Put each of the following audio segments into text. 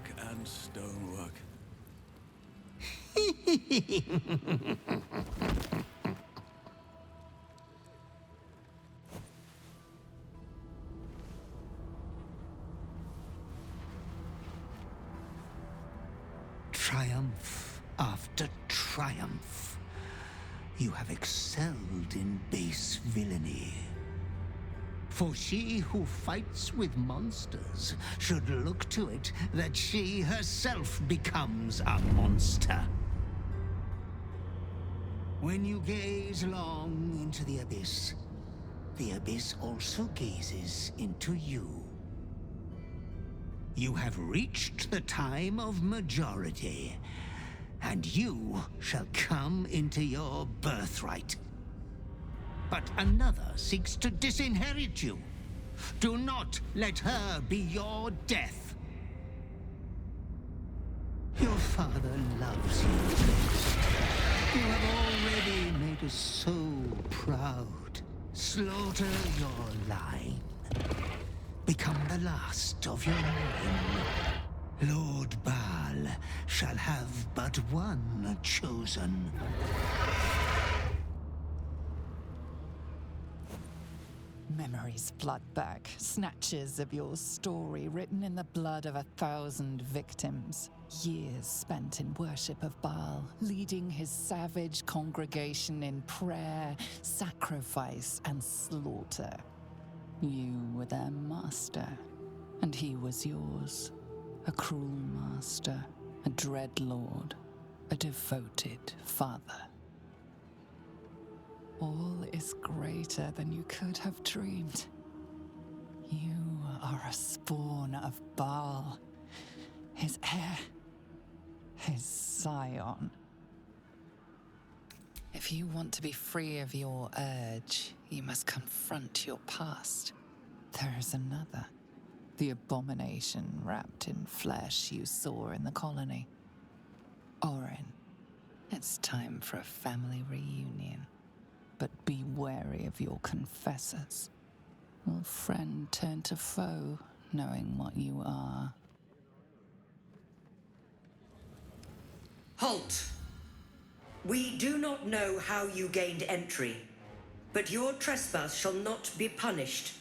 woodwork and stonework. Triumph after triumph. You have excelled in base villainy. For she who fights with monsters should look to it that she herself becomes a monster. When you gaze long into the abyss also gazes into you. You have reached the time of majority, and you shall come into your birthright. But another seeks to disinherit you. Do not let her be your death. Your father loves you. You have already made us so proud. Slaughter your line. Become the last of your line. Lord Baal shall have but one chosen. Memories flood back, snatches of your story written in the blood of 1,000 victims. Years spent in worship of Baal, leading his savage congregation in prayer, sacrifice, and slaughter. You were their master, and he was yours. A cruel master, a dread lord, a devoted father. All is greater than you could have dreamed. You are a spawn of Baal, his heir, his scion. If you want to be free of your urge, you must confront your past. There is another. The abomination wrapped in flesh you saw in the colony. Orin, it's time for a family reunion. But be wary of your confessors. Will friend turn to foe, knowing what you are? Halt! We do not know how you gained entry, but your trespass shall not be punished.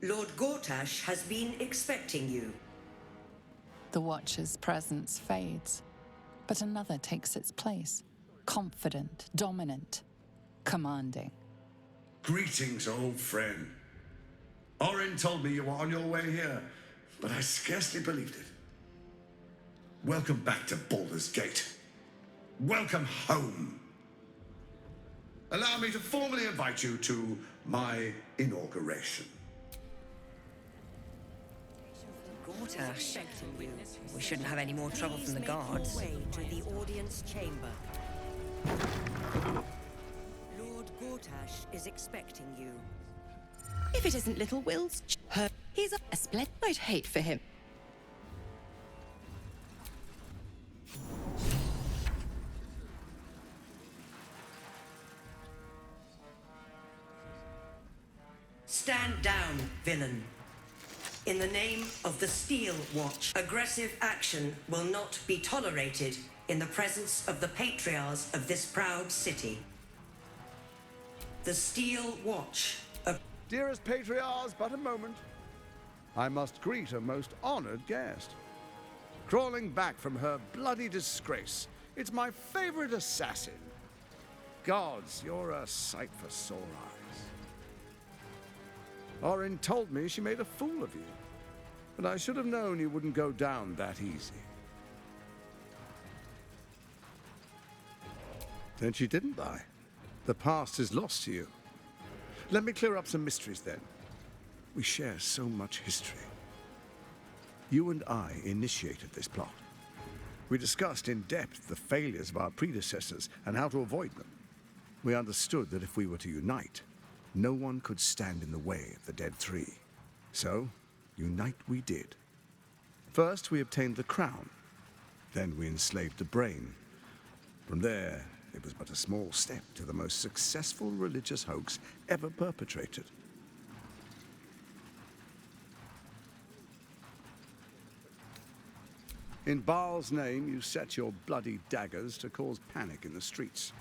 Lord Gortash has been expecting you. The Watcher's presence fades, but another takes its place. Confident, dominant, commanding. Greetings, old friend. Orin told me you were on your way here, but I scarcely believed it. Welcome back to Baldur's Gate. Welcome home. Allow me to formally invite you to my inauguration. Gortash, we shouldn't have any more trouble from the guards. Way to the audience chamber. Lord Gortash is expecting you. If it isn't little Will's he's a split. I'd hate for him. Stand down, villain. In the name of the Steel Watch, aggressive action will not be tolerated in the presence of the patriarchs of this proud city. The Steel Watch. Dearest patriarchs, but a moment. I must greet a most honored guest. Crawling back from her bloody disgrace, it's my favorite assassin. Gods, you're a sight for sore eyes. Orin told me she made a fool of you, but I should have known you wouldn't go down that easy. Then she didn't lie. The past is lost to you. Let me clear up some mysteries then. We share so much history. You and I initiated this plot. We discussed in depth the failures of our predecessors and how to avoid them. We understood that if we were to unite, no one could stand in the way of the Dead Three. So, unite we did. First, we obtained the crown. Then we enslaved the brain. From there, it was but a small step to the most successful religious hoax ever perpetrated. In Baal's name, you set your bloody daggers to cause panic in the streets,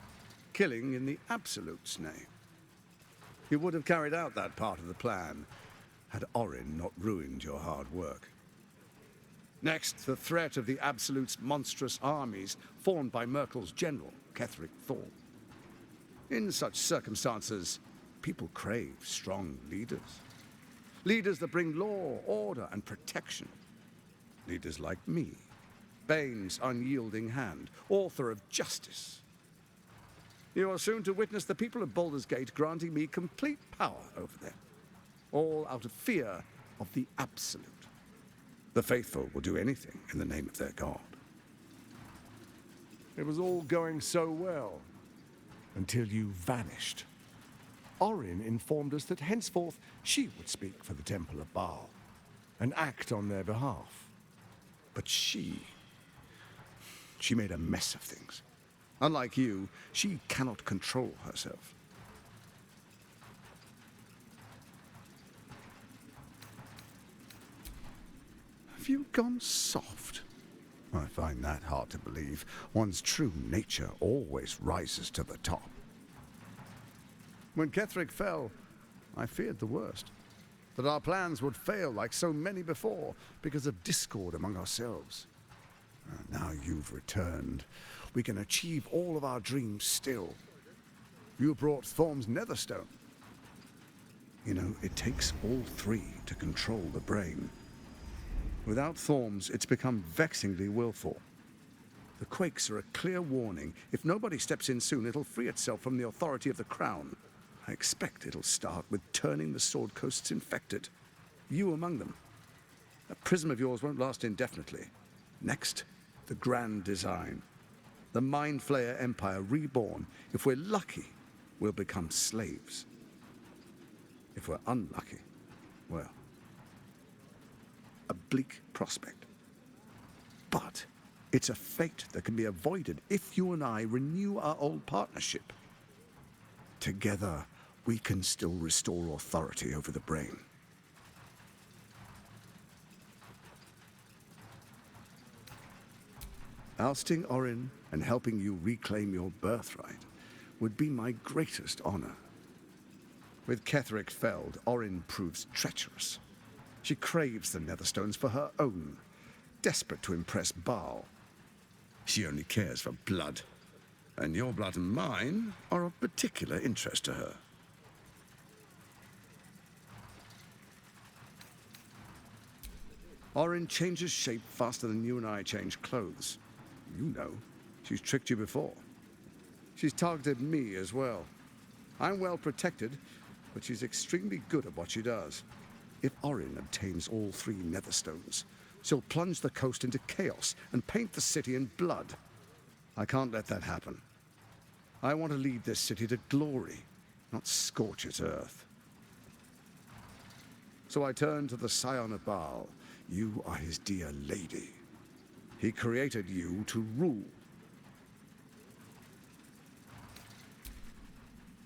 killing in the Absolute's name. You would have carried out that part of the plan had Orin not ruined your hard work. Next, the threat of the Absolute's monstrous armies formed by Merkel's general, Ketheric Thorm. In such circumstances, people crave strong leaders. Leaders that bring law, order, and protection. Leaders like me, Bane's unyielding hand, author of justice. You are soon to witness the people of Baldur's Gate granting me complete power over them, all out of fear of the Absolute. The faithful will do anything in the name of their god. It was all going so well, until you vanished. Orin informed us that henceforth she would speak for the Temple of Baal, and act on their behalf. But she made a mess of things. Unlike you, she cannot control herself. Have you gone soft? I find that hard to believe. One's true nature always rises to the top. When Ketheric fell, I feared the worst. That our plans would fail like so many before because of discord among ourselves. Now you've returned. We can achieve all of our dreams still. You brought Thorm's Netherstone. You know, it takes all three to control the brain. Without Thorm's, it's become vexingly willful. The quakes are a clear warning. If nobody steps in soon, it'll free itself from the authority of the Crown. I expect it'll start with turning the Sword Coasts infected. You among them. That prism of yours won't last indefinitely. Next, the grand design. The Mind Flayer Empire reborn. If we're lucky, we'll become slaves. If we're unlucky, well, a bleak prospect. But it's a fate that can be avoided if you and I renew our old partnership. Together, we can still restore authority over the brain. Ousting Orin and helping you reclaim your birthright would be my greatest honor. With Ketheric felled, Orin proves treacherous. She craves the Netherstones for her own, desperate to impress Baal. She only cares for blood, and your blood and mine are of particular interest to her. Orin changes shape faster than you and I change clothes. You know, she's tricked you before. She's targeted me as well. I'm well protected, but she's extremely good at what she does. If Orin obtains all three Netherstones, she'll plunge the coast into chaos and paint the city in blood. I can't let that happen. I want to lead this city to glory, not scorch its earth. So I turn to the Scion of Baal. You are his dear lady. He created you to rule.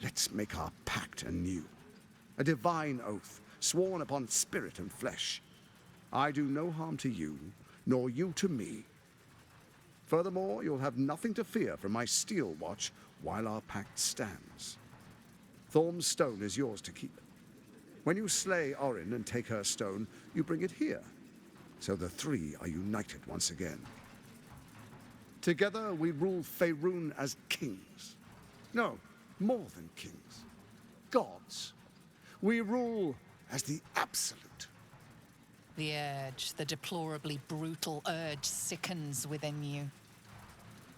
Let's make our pact anew. A divine oath, sworn upon spirit and flesh. I do no harm to you, nor you to me. Furthermore, you'll have nothing to fear from my steel watch while our pact stands. Thorm's stone is yours to keep. When you slay Orin and take her stone, you bring it here. So the three are united once again. Together we rule Faerun as kings. No, more than kings. Gods. We rule as the Absolute. The urge, the deplorably brutal urge sickens within you.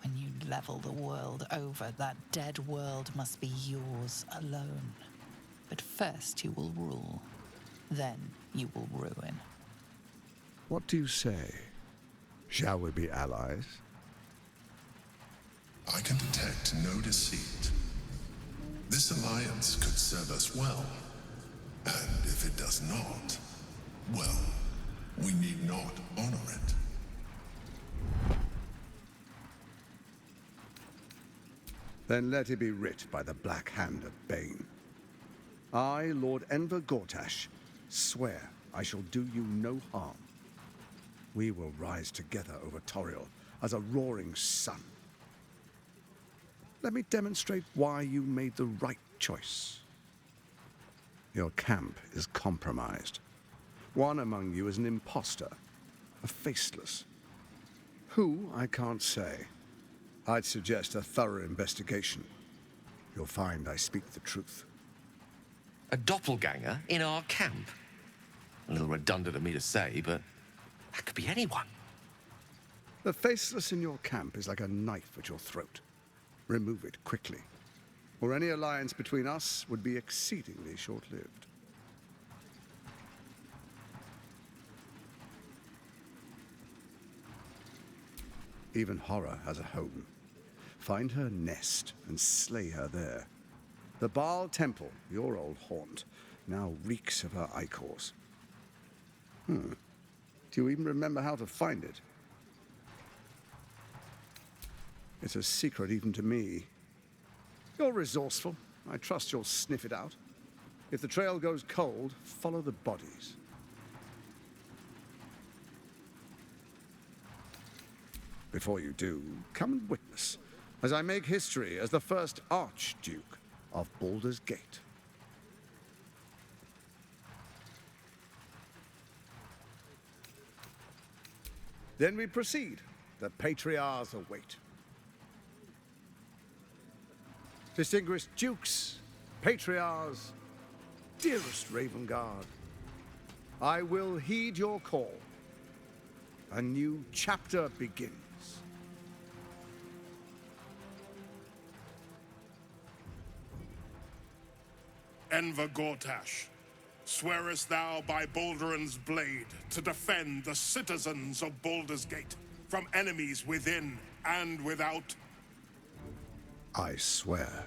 When you level the world over, that dead world must be yours alone. But first you will rule. Then you will ruin. What do you say? Shall we be allies? I can detect no deceit. This alliance could serve us well. And if it does not, well, we need not honor it. Then let it be writ by the black hand of Bane. I, Lord Enver Gortash, swear I shall do you no harm. We will rise together over Toriel as a roaring sun. Let me demonstrate why you made the right choice. Your camp is compromised. One among you is an imposter, a faceless. Who, I can't say. I'd suggest a thorough investigation. You'll find I speak the truth. A doppelganger in our camp? A little redundant of me to say, but that could be anyone. The faceless in your camp is like a knife at your throat. Remove it quickly, or any alliance between us would be exceedingly short-lived. Even horror has a home. Find her nest and slay her there. The Baal Temple, your old haunt, now reeks of her ichors. Do you even remember how to find it? It's a secret even to me. You're resourceful. I trust you'll sniff it out. If the trail goes cold, follow the bodies. Before you do, come and witness as I make history as the first Archduke of Baldur's Gate. Then we proceed. The Patriarchs await. Distinguished Dukes, Patriarchs, dearest Ravengard, I will heed your call. A new chapter begins. Enver Gortash, swearest thou by Balduran's blade to defend the citizens of Baldur's Gate from enemies within and without? I swear.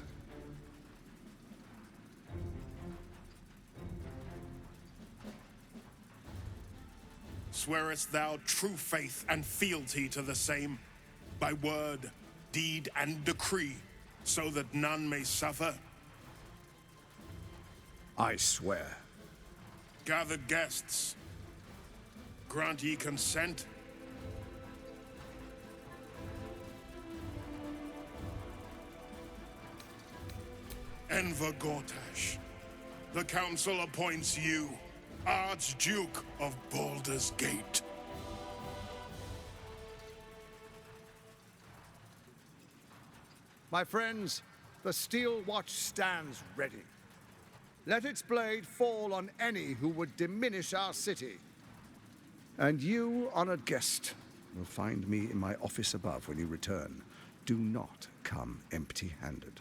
Swearest thou true faith and fealty to the same, by word, deed, and decree, so that none may suffer? I swear. Gathered guests, grant ye consent? Enver Gortash, the Council appoints you Archduke of Baldur's Gate. My friends, the Steel Watch stands ready. Let its blade fall on any who would diminish our city. And you, honored guest, will find me in my office above when you return. Do not come empty-handed.